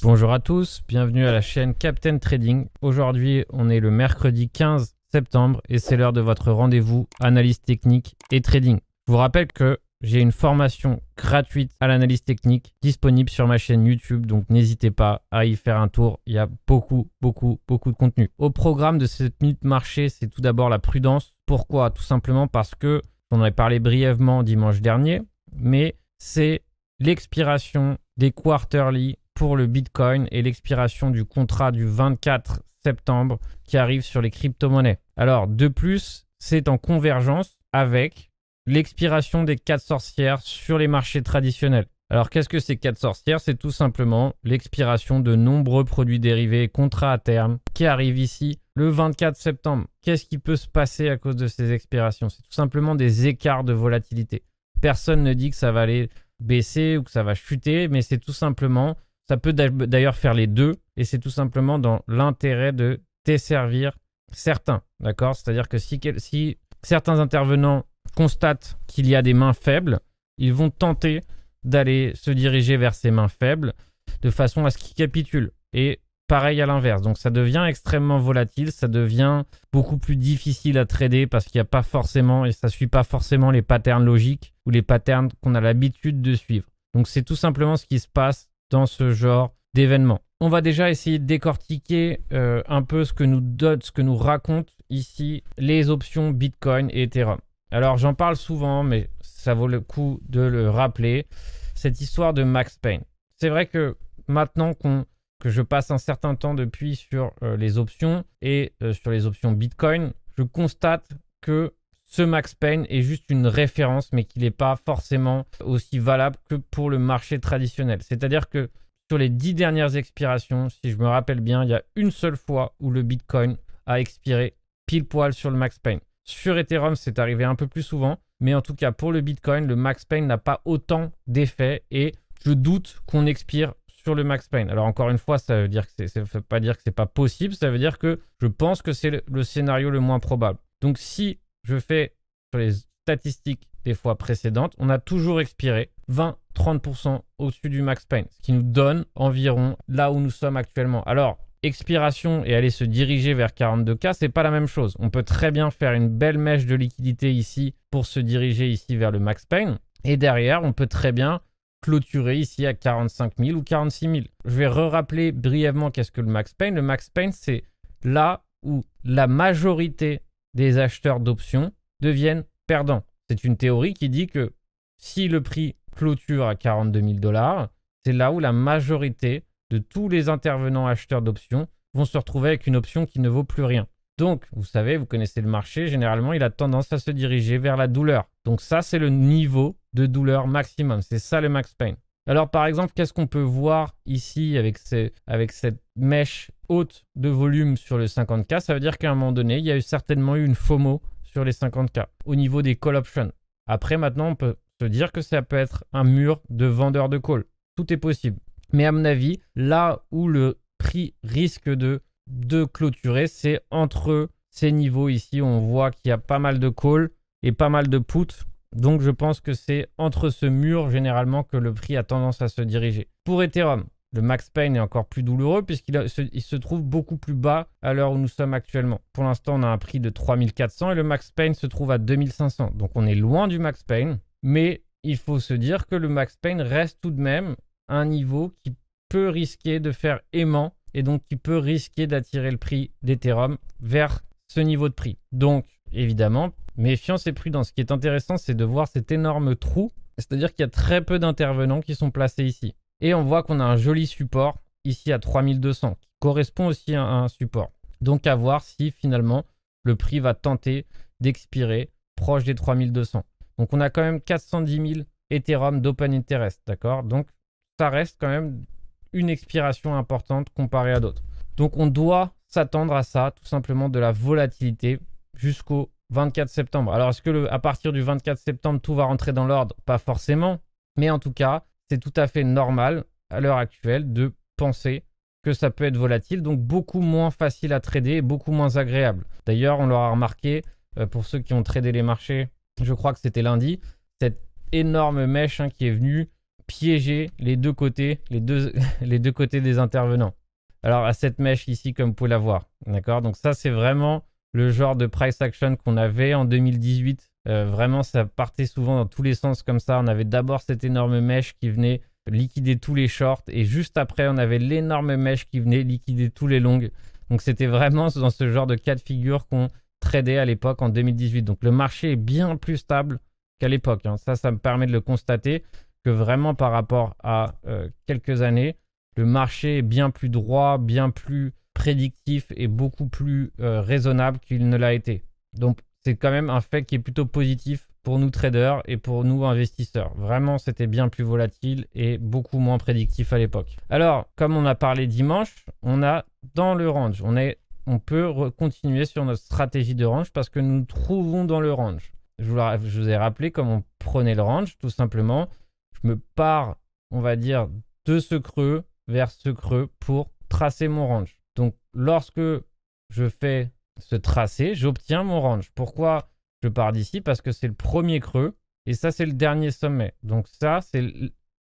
Bonjour à tous, bienvenue à la chaîne Captain Trading. Aujourd'hui, on est le mercredi 15 septembre et c'est l'heure de votre rendez-vous analyse technique et trading. Je vous rappelle que j'ai une formation gratuite à l'analyse technique disponible sur ma chaîne YouTube, donc n'hésitez pas à y faire un tour. Il y a beaucoup de contenu. Au programme de cette minute marché, c'est tout d'abord la prudence. Pourquoi? Tout simplement parce que, on en a parlé brièvement dimanche dernier, mais c'est l'expiration des quarterly pour le Bitcoin et l'expiration du contrat du 24 septembre qui arrive sur les crypto-monnaies. Alors, de plus, c'est en convergence avec l'expiration des 4 sorcières sur les marchés traditionnels. Alors, qu'est-ce que ces 4 sorcières? C'est tout simplement l'expiration de nombreux produits dérivés et contrats à terme qui arrivent ici le 24 septembre. Qu'est-ce qui peut se passer à cause de ces expirations? C'est tout simplement des écarts de volatilité. Personne ne dit que ça va aller baisser ou que ça va chuter, mais c'est tout simplement, ça peut d'ailleurs faire les deux, et c'est tout simplement dans l'intérêt de desservir certains, d'accord? C'est-à-dire que si certains intervenants constatent qu'il y a des mains faibles, ils vont tenter d'aller se diriger vers ces mains faibles de façon à ce qu'ils capitulent. Et pareil à l'inverse. Donc ça devient extrêmement volatile, ça devient beaucoup plus difficile à trader parce qu'il n'y a pas forcément, et ça ne suit pas forcément les patterns logiques ou les patterns qu'on a l'habitude de suivre. Donc c'est tout simplement ce qui se passe dans ce genre d'événement. On va déjà essayer de décortiquer un peu ce que nous racontent ici les options Bitcoin et Ethereum. Alors j'en parle souvent, mais ça vaut le coup de le rappeler, cette histoire de Max Pain. C'est vrai que maintenant que je passe un certain temps depuis sur les options et sur les options Bitcoin, je constate que ce Max Pain est juste une référence, mais qu'il n'est pas forcément aussi valable que pour le marché traditionnel. C'est-à-dire que sur les 10 dernières expirations, si je me rappelle bien, il y a une seule fois où le Bitcoin a expiré pile poil sur le Max Pain. Sur Ethereum, c'est arrivé un peu plus souvent, mais en tout cas pour le Bitcoin, le Max Pain n'a pas autant d'effet et je doute qu'on expire sur le Max Pain. Alors encore une fois, ça veut pas dire que c'est pas possible, ça veut dire que je pense que c'est le scénario le moins probable. Donc si je fais sur les statistiques des fois précédentes, on a toujours expiré 20-30% au-dessus du Max Pain, ce qui nous donne environ là où nous sommes actuellement. Alors, expiration et aller se diriger vers 42K, c'est pas la même chose. On peut très bien faire une belle mèche de liquidité ici pour se diriger ici vers le Max Pain. Et derrière, on peut très bien clôturer ici à 45 000 ou 46 000. Je vais rappeler brièvement qu'est-ce que le Max Pain. Le Max Pain, c'est là où la majorité des acheteurs d'options deviennent perdants. C'est une théorie qui dit que si le prix clôture à 42 000 $, c'est là où la majorité de tous les intervenants acheteurs d'options vont se retrouver avec une option qui ne vaut plus rien. Donc, vous savez, vous connaissez le marché, généralement, il a tendance à se diriger vers la douleur. Donc ça, c'est le niveau de douleur maximum. C'est ça le Max Pain. Alors, par exemple, qu'est-ce qu'on peut voir ici avec cette mèche haute de volume sur le 50K? Ça veut dire qu'à un moment donné, il y a certainement eu une FOMO sur les 50K au niveau des call options. Après, maintenant, on peut se dire que ça peut être un mur de vendeurs de call. Tout est possible. Mais à mon avis, là où le prix risque de clôturer, c'est entre ces niveaux ici où on voit qu'il y a pas mal de calls et pas mal de puts. Donc, je pense que c'est entre ce mur, généralement, que le prix a tendance à se diriger. Pour Ethereum, le Max Pain est encore plus douloureux puisqu'il se trouve beaucoup plus bas à l'heure où nous sommes actuellement. Pour l'instant, on a un prix de 3400 et le Max Pain se trouve à 2500. Donc, on est loin du Max Pain, mais il faut se dire que le Max Pain reste tout de même un niveau qui peut risquer de faire aimant et donc qui peut risquer d'attirer le prix d'Ethereum vers ce niveau de prix. Donc, évidemment, méfiance et prudence. Ce qui est intéressant, c'est de voir cet énorme trou, c'est-à-dire qu'il y a très peu d'intervenants qui sont placés ici. Et on voit qu'on a un joli support ici à 3200, qui correspond aussi à un support. Donc à voir si finalement le prix va tenter d'expirer proche des 3200. Donc on a quand même 410 000 Ethereum d'open interest, d'accord? Donc ça reste quand même une expiration importante comparée à d'autres. Donc on doit s'attendre à ça, tout simplement de la volatilité jusqu'au 24 septembre. Alors est-ce que à partir du 24 septembre, tout va rentrer dans l'ordre? Pas forcément, mais en tout cas, c'est tout à fait normal à l'heure actuelle de penser que ça peut être volatile, donc beaucoup moins facile à trader et beaucoup moins agréable. D'ailleurs, on l'aura remarqué, pour ceux qui ont tradé les marchés, je crois que c'était lundi, cette énorme mèche qui est venue piéger les deux côtés, les deux côtés des intervenants. Alors, à cette mèche ici, comme vous pouvez la voir, d'accord? Donc ça, c'est vraiment le genre de price action qu'on avait en 2018. Vraiment, ça partait souvent dans tous les sens comme ça. On avait d'abord cette énorme mèche qui venait liquider tous les shorts et juste après, on avait l'énorme mèche qui venait liquider tous les longs. Donc, c'était vraiment dans ce genre de cas de figure qu'on tradait à l'époque en 2018. Donc, le marché est bien plus stable qu'à l'époque, hein. Ça me permet de le constater que vraiment par rapport à quelques années, le marché est bien plus droit, bien plus prédictif et beaucoup plus raisonnable qu'il ne l'a été. Donc, c'est quand même un fait qui est plutôt positif pour nous traders et pour nous investisseurs. Vraiment, c'était bien plus volatile et beaucoup moins prédictif à l'époque. Alors, comme on a parlé dimanche, on a dans le range. On peut continuer sur notre stratégie de range parce que nous nous trouvons dans le range. Je vous ai rappelé comment on prenait le range, tout simplement. Je me pars, on va dire, de ce creux vers ce creux pour tracer mon range. Donc, lorsque je fais ce tracé, j'obtiens mon range. Pourquoi je pars d'ici? Parce que c'est le premier creux et ça, c'est le dernier sommet. Donc, ça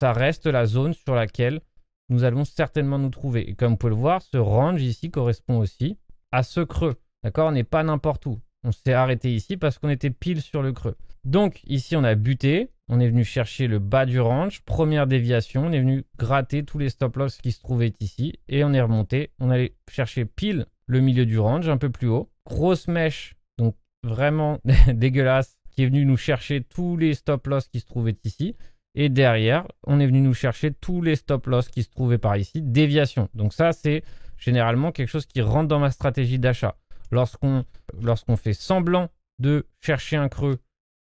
reste la zone sur laquelle nous allons certainement nous trouver. Et comme vous pouvez le voir, ce range ici correspond aussi à ce creux. D'accord? On n'est pas n'importe où. On s'est arrêté ici parce qu'on était pile sur le creux. Donc, ici, on a buté. On est venu chercher le bas du range. Première déviation. On est venu gratter tous les stop loss qui se trouvaient ici. Et on est remonté. On allait chercher pile le milieu du range, un peu plus haut. Grosse mèche, donc vraiment dégueulasse, qui est venue nous chercher tous les stop loss qui se trouvaient ici. Et derrière, on est venu nous chercher tous les stop loss qui se trouvaient par ici. Déviation. Donc ça, c'est généralement quelque chose qui rentre dans ma stratégie d'achat. Lorsqu'on fait semblant de chercher un creux,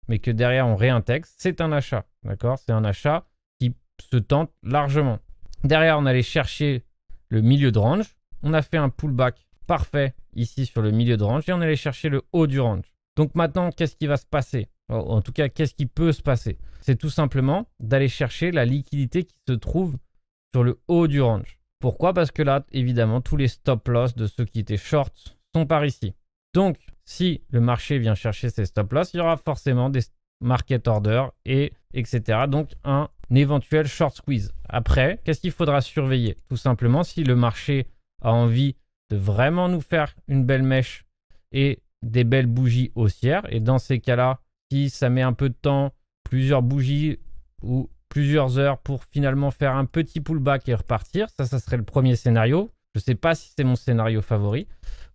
mais que derrière on réintègre, c'est un achat. D'accord? C'est un achat qui se tente largement. Derrière, on allait chercher le milieu de range. On a fait un pullback parfait ici sur le milieu de range et on allait chercher le haut du range. Donc maintenant, qu'est-ce qui va se passer? En tout cas, qu'est-ce qui peut se passer? C'est tout simplement d'aller chercher la liquidité qui se trouve sur le haut du range. Pourquoi? Parce que là, évidemment, tous les stop loss de ceux qui étaient shorts sont par ici. Donc, si le marché vient chercher ces stop loss, il y aura forcément des market orders et etc. Donc, un éventuel short squeeze. Après, qu'est-ce qu'il faudra surveiller? Tout simplement, si le marché a envie de vraiment nous faire une belle mèche et des belles bougies haussières. Et dans ces cas-là, si ça met un peu de temps, plusieurs bougies ou plusieurs heures pour finalement faire un petit pullback et repartir, ça serait le premier scénario. Je ne sais pas si c'est mon scénario favori.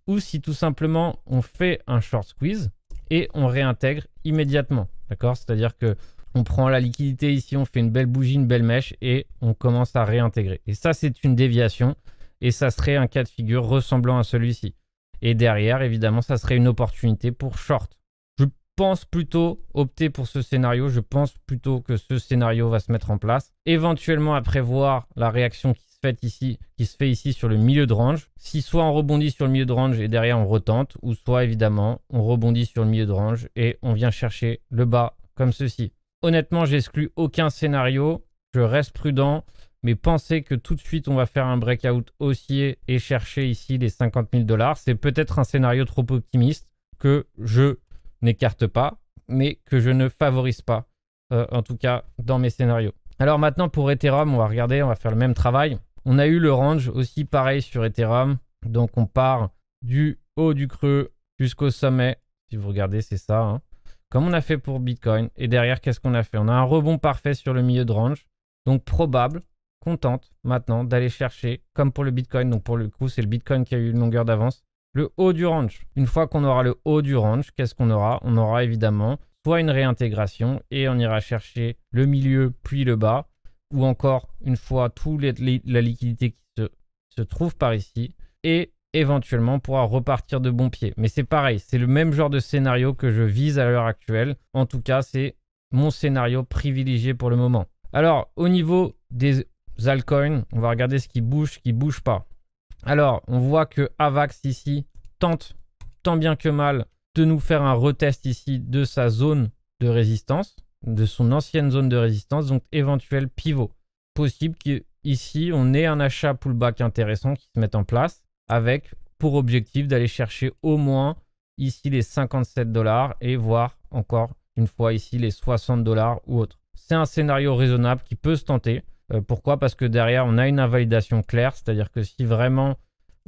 Ou si tout simplement on fait un short squeeze et on réintègre immédiatement. D'accord? C'est-à-dire que on prend la liquidité ici, on fait une belle bougie, une belle mèche et on commence à réintégrer. Et ça, c'est une déviation et ça serait un cas de figure ressemblant à celui-ci. Et derrière, évidemment, ça serait une opportunité pour short. Je pense plutôt opter pour ce scénario. Je pense plutôt que ce scénario va se mettre en place. Éventuellement, après voir la réaction qui se fait ici sur le milieu de range. Si soit on rebondit sur le milieu de range et derrière on retente, ou soit évidemment on rebondit sur le milieu de range et on vient chercher le bas comme ceci. Honnêtement, j'exclus aucun scénario. Je reste prudent, mais pensez que tout de suite on va faire un breakout haussier et chercher ici les 50 000 $. C'est peut-être un scénario trop optimiste que je n'écarte pas, mais que je ne favorise pas, en tout cas dans mes scénarios. Alors maintenant pour Ethereum, on va regarder, on va faire le même travail. On a eu le range aussi pareil sur Ethereum. Donc on part du haut du creux jusqu'au sommet. Si vous regardez, c'est ça, hein. Comme on a fait pour Bitcoin. Et derrière, qu'est-ce qu'on a fait? On a un rebond parfait sur le milieu de range. Donc probable qu'on tente maintenant d'aller chercher, comme pour le Bitcoin. Donc pour le coup, c'est le Bitcoin qui a eu une longueur d'avance. Le haut du range. Une fois qu'on aura le haut du range, qu'est-ce qu'on aura? On aura évidemment soit une réintégration et on ira chercher le milieu puis le bas. Ou encore, une fois toute la liquidité qui se trouve par ici, et éventuellement on pourra repartir de bon pied. Mais c'est pareil, c'est le même genre de scénario que je vise à l'heure actuelle. En tout cas, c'est mon scénario privilégié pour le moment. Alors, au niveau des altcoins, on va regarder ce qui bouge pas. Alors, on voit que Avax ici tente tant bien que mal de nous faire un retest ici de sa zone de résistance, de son ancienne zone de résistance, donc éventuel pivot. Possible qu'ici, on ait un achat pullback intéressant qui se mette en place avec pour objectif d'aller chercher au moins ici les 57 $ et voir encore une fois ici les 60 $ ou autre. c'est un scénario raisonnable qui peut se tenter. Pourquoi? Parce que derrière, on a une invalidation claire, c'est-à-dire que si vraiment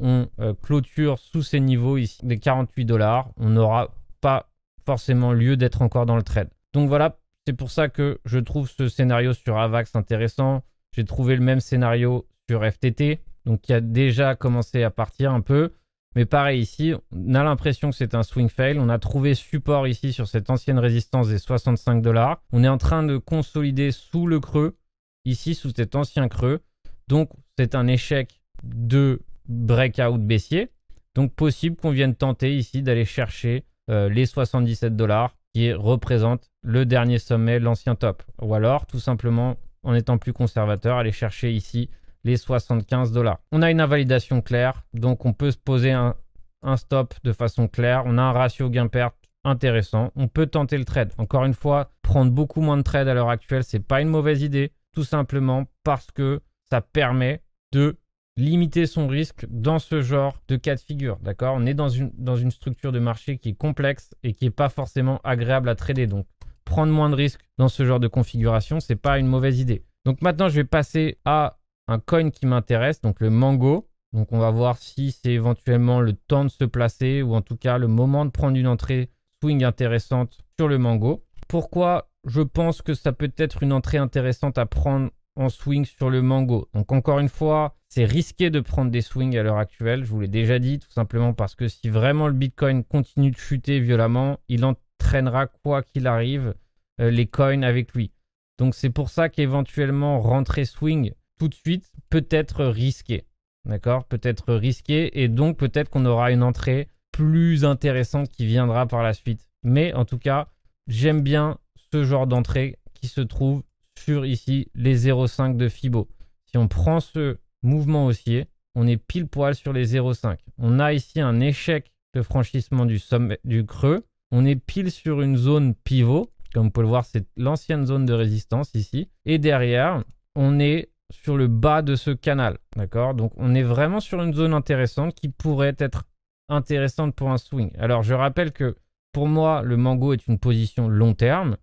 on clôture sous ces niveaux ici des 48 $, on n'aura pas forcément lieu d'être encore dans le trade. Donc voilà, c'est pour ça que je trouve ce scénario sur AVAX intéressant. J'ai trouvé le même scénario sur FTT, donc qui a déjà commencé à partir un peu. Mais pareil ici, on a l'impression que c'est un swing fail. On a trouvé support ici sur cette ancienne résistance des 65 $. On est en train de consolider sous le creux, ici sous cet ancien creux. Donc c'est un échec de breakout baissier. Donc possible qu'on vienne tenter ici d'aller chercher les 77 $ qui représentent le dernier sommet, l'ancien top. Ou alors tout simplement en étant plus conservateur, aller chercher ici les 75 $. On a une invalidation claire, donc on peut se poser un stop de façon claire. On a un ratio gain-perte intéressant. On peut tenter le trade. Encore une fois, prendre beaucoup moins de trades à l'heure actuelle, c'est pas une mauvaise idée, tout simplement parce que ça permet de limiter son risque dans ce genre de cas de figure. D'accord? On est dans une structure de marché qui est complexe et qui n'est pas forcément agréable à trader. Donc, prendre moins de risques dans ce genre de configuration, c'est pas une mauvaise idée. Donc maintenant, je vais passer à un coin qui m'intéresse, donc le Mango. Donc on va voir si c'est éventuellement le temps de se placer ou en tout cas le moment de prendre une entrée swing intéressante sur le Mango. Pourquoi je pense que ça peut être une entrée intéressante à prendre en swing sur le Mango? Donc encore une fois, c'est risqué de prendre des swings à l'heure actuelle, je vous l'ai déjà dit, tout simplement parce que si vraiment le Bitcoin continue de chuter violemment, il entraînera quoi qu'il arrive les coins avec lui. Donc c'est pour ça qu'éventuellement rentrer swing tout de suite peut être risqué. D'accord? Peut être risqué et donc peut-être qu'on aura une entrée plus intéressante qui viendra par la suite. Mais en tout cas, j'aime bien ce genre d'entrée qui se trouve sur ici les 0,5 de Fibo. Si on prend ce mouvement haussier, on est pile poil sur les 0,5. On a ici un échec de franchissement du sommet du creux. On est pile sur une zone pivot. Comme vous pouvez le voir, c'est l'ancienne zone de résistance ici. Et derrière, on est sur le bas de ce canal. D'accord? Donc, on est vraiment sur une zone intéressante qui pourrait être intéressante pour un swing. Alors, je rappelle que pour moi, le Mango est une position long terme.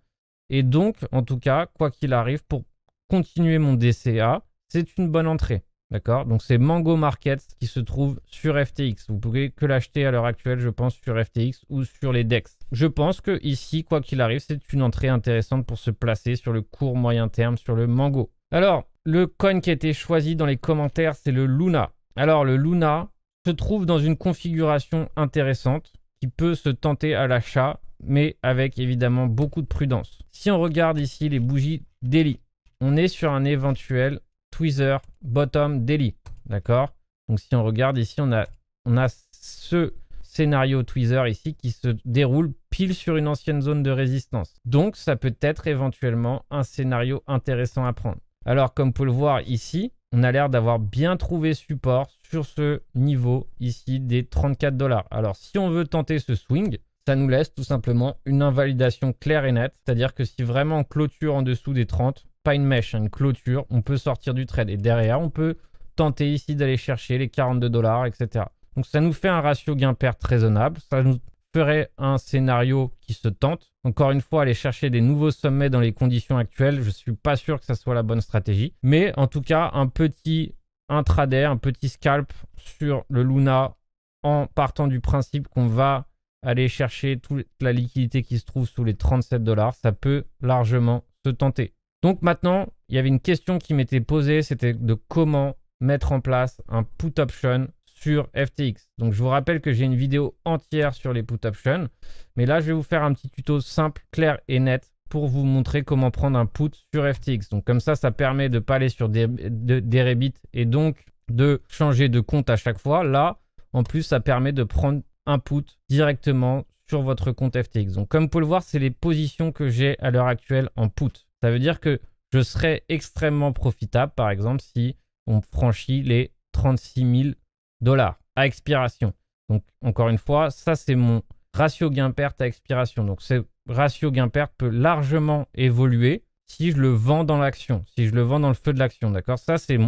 Et donc, en tout cas, quoi qu'il arrive, pour continuer mon DCA, c'est une bonne entrée. D'accord? Donc, c'est Mango Markets qui se trouve sur FTX. Vous pouvez que l'acheter à l'heure actuelle, je pense, sur FTX ou sur les DEX. Je pense que ici, quoi qu'il arrive, c'est une entrée intéressante pour se placer sur le court moyen terme sur le Mango. Alors, le coin qui a été choisi dans les commentaires, c'est le Luna. Alors, le Luna se trouve dans une configuration intéressante qui peut se tenter à l'achat, mais avec évidemment beaucoup de prudence. Si on regarde ici les bougies daily, on est sur un éventuel Tweezer Bottom Daily. D'accord? Donc, si on regarde ici, on a ce scénario Tweezer ici qui se déroule pile sur une ancienne zone de résistance. Donc, ça peut être éventuellement un scénario intéressant à prendre. Alors, comme vous pouvez le voir ici, on a l'air d'avoir bien trouvé support sur ce niveau ici des 34 $. Alors, si on veut tenter ce swing, ça nous laisse tout simplement une invalidation claire et nette. C'est-à-dire que si vraiment on clôture en dessous des 30, pas une mèche, une clôture, on peut sortir du trade. Et derrière, on peut tenter ici d'aller chercher les 42 $, etc. Donc, ça nous fait un ratio gain-perte raisonnable. Ça nous ferait un scénario qui se tente. Encore une fois, aller chercher des nouveaux sommets dans les conditions actuelles, je ne suis pas sûr que ça soit la bonne stratégie. Mais en tout cas, un petit intraday, un petit scalp sur le Luna en partant du principe qu'on va aller chercher toute la liquidité qui se trouve sous les 37 $, ça peut largement se tenter. Donc maintenant, il y avait une question qui m'était posée, c'était de comment mettre en place un put option sur FTX. Donc, je vous rappelle que j'ai une vidéo entière sur les put options. Mais là, je vais vous faire un petit tuto simple, clair et net pour vous montrer comment prendre un put sur FTX. Donc, comme ça permet de ne pas aller sur des Rebit et donc de changer de compte à chaque fois. Là, en plus, ça permet de prendre un put directement sur votre compte FTX. Donc, comme vous pouvez le voir, c'est les positions que j'ai à l'heure actuelle en put. Ça veut dire que je serais extrêmement profitable, par exemple, si on franchit les 36 000 $ à expiration. Donc, encore une fois, ça, c'est mon ratio gain-perte à expiration. Donc, ce ratio gain-perte peut largement évoluer si je le vends dans l'action, si je le vends dans le feu de l'action. D'accord? Ça, c'est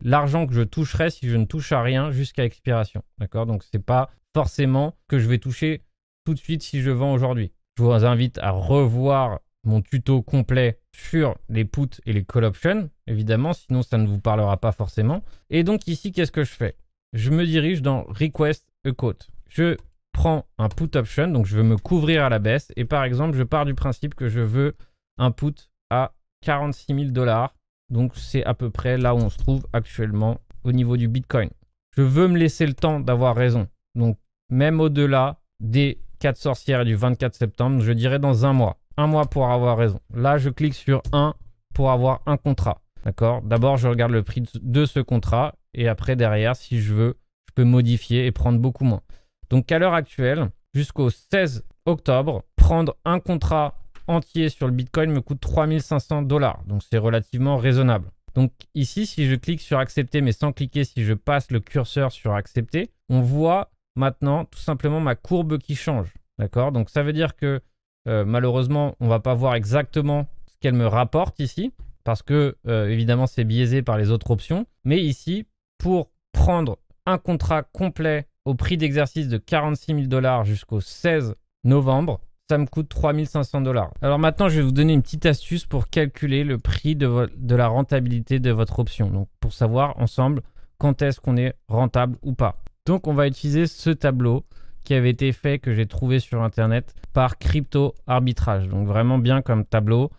l'argent que je toucherai si je ne touche à rien jusqu'à expiration. D'accord? Donc, ce n'est pas forcément que je vais toucher tout de suite si je vends aujourd'hui. Je vous invite à revoir mon tuto complet sur les puts et les call options, évidemment, sinon ça ne vous parlera pas forcément. Et donc ici, qu'est-ce que je fais? Je me dirige dans Request a Quote. Je prends un put option, donc je veux me couvrir à la baisse. Et par exemple, je pars du principe que je veux un put à 46 000 $. Donc c'est à peu près là où on se trouve actuellement au niveau du Bitcoin. Je veux me laisser le temps d'avoir raison. Donc même au-delà des 4 sorcières et du 24 septembre, je dirais dans un mois. Un mois pour avoir raison. Là, je clique sur 1 pour avoir un contrat. D'accord? D'abord, je regarde le prix de ce contrat et après, derrière, si je veux, je peux modifier et prendre beaucoup moins. Donc, à l'heure actuelle, jusqu'au 16 octobre, prendre un contrat entier sur le Bitcoin me coûte 3 500 $. Donc, c'est relativement raisonnable. Donc, ici, si je clique sur accepter, mais sans cliquer, si je passe le curseur sur accepter, on voit maintenant tout simplement ma courbe qui change. D'accord? Donc, ça veut dire que malheureusement, on ne va pas voir exactement ce qu'elle me rapporte ici parce que, évidemment, c'est biaisé par les autres options. Mais ici, pour prendre un contrat complet au prix d'exercice de 46 000 $ jusqu'au 16 novembre, ça me coûte 3 500 $. Alors maintenant, je vais vous donner une petite astuce pour calculer le prix de la rentabilité de votre option. Donc, pour savoir ensemble quand est-ce qu'on est rentable ou pas. Donc, on va utiliser ce tableau qui avait été fait, que j'ai trouvé sur Internet, par Crypto Arbitrage. Donc, vraiment bien comme tableau.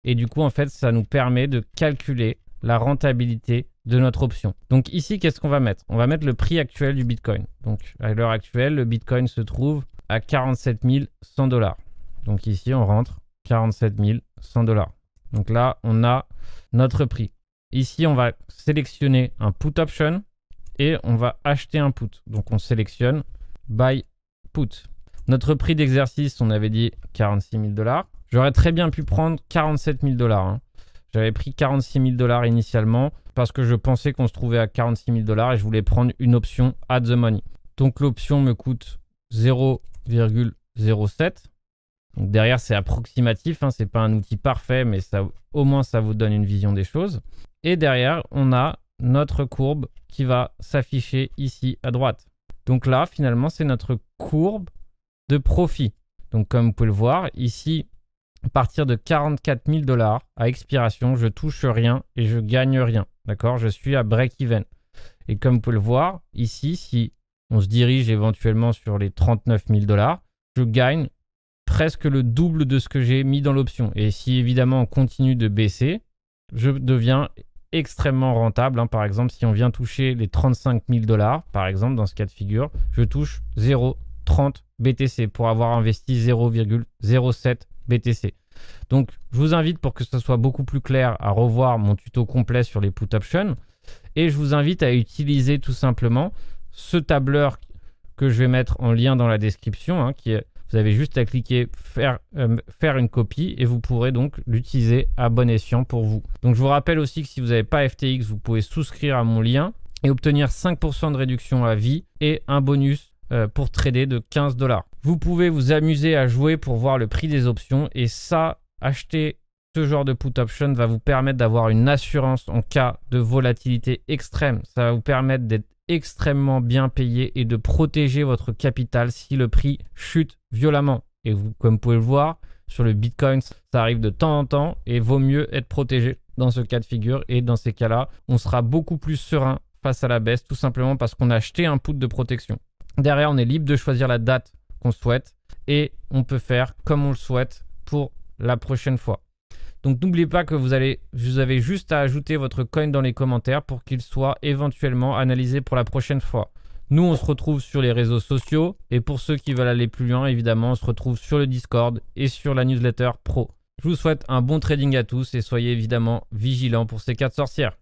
Et du coup, en fait, ça nous permet de calculer la rentabilité de notre option. Donc ici, qu'est-ce qu'on va mettre? On va mettre le prix actuel du Bitcoin. Donc, à l'heure actuelle, le Bitcoin se trouve à 47 100 $. Donc ici, on rentre 47 100 $. Donc là, on a notre prix. Ici, on va sélectionner un put option et on va acheter un put. Donc, on sélectionne buy put. Notre prix d'exercice, on avait dit 46 000 $. J'aurais très bien pu prendre 47 000 $. Hein. J'avais pris 46 000 $ initialement parce que je pensais qu'on se trouvait à 46 000 $ et je voulais prendre une option at the money. Donc, l'option me coûte 0,07. Donc, derrière, c'est approximatif. Hein. Ce n'est pas un outil parfait, mais ça, au moins, ça vous donne une vision des choses. Et derrière, on a notre courbe qui va s'afficher ici à droite. Donc là, finalement, c'est notre courbe de profit. Donc, comme vous pouvez le voir, ici, à partir de 44 000 $ à expiration, je touche rien et je gagne rien. D'accord? Je suis à break-even. Et comme vous pouvez le voir, ici, si on se dirige éventuellement sur les 39 000 $, je gagne presque le double de ce que j'ai mis dans l'option. Et si évidemment on continue de baisser, je deviens extrêmement rentable. Hein. Par exemple, si on vient toucher les 35 000 $, par exemple, dans ce cas de figure, je touche 0,30 BTC pour avoir investi 0,07 BTC. Donc, je vous invite, pour que ce soit beaucoup plus clair, à revoir mon tuto complet sur les put options. Et je vous invite à utiliser tout simplement ce tableur que je vais mettre en lien dans la description, hein, vous avez juste à cliquer faire une copie et vous pourrez donc l'utiliser à bon escient pour vous. Donc, je vous rappelle aussi que si vous n'avez pas FTX, vous pouvez souscrire à mon lien et obtenir 5% de réduction à vie et un bonus pour trader de 15 $. Vous pouvez vous amuser à jouer pour voir le prix des options et ça, acheter ce genre de put option va vous permettre d'avoir une assurance en cas de volatilité extrême. Ça va vous permettre d'être extrêmement bien payé et de protéger votre capital si le prix chute violemment. Et vous, comme vous pouvez le voir, sur le Bitcoin, ça arrive de temps en temps et vaut mieux être protégé dans ce cas de figure. Et dans ces cas-là, on sera beaucoup plus serein face à la baisse, tout simplement parce qu'on a acheté un put de protection. Derrière, on est libre de choisir la date qu'on souhaite et on peut faire comme on le souhaite pour la prochaine fois. Donc, n'oubliez pas que vous avez juste à ajouter votre coin dans les commentaires pour qu'il soit éventuellement analysé pour la prochaine fois. Nous, on se retrouve sur les réseaux sociaux et pour ceux qui veulent aller plus loin, évidemment, on se retrouve sur le Discord et sur la newsletter pro. Je vous souhaite un bon trading à tous et soyez évidemment vigilants pour ces 4 sorcières.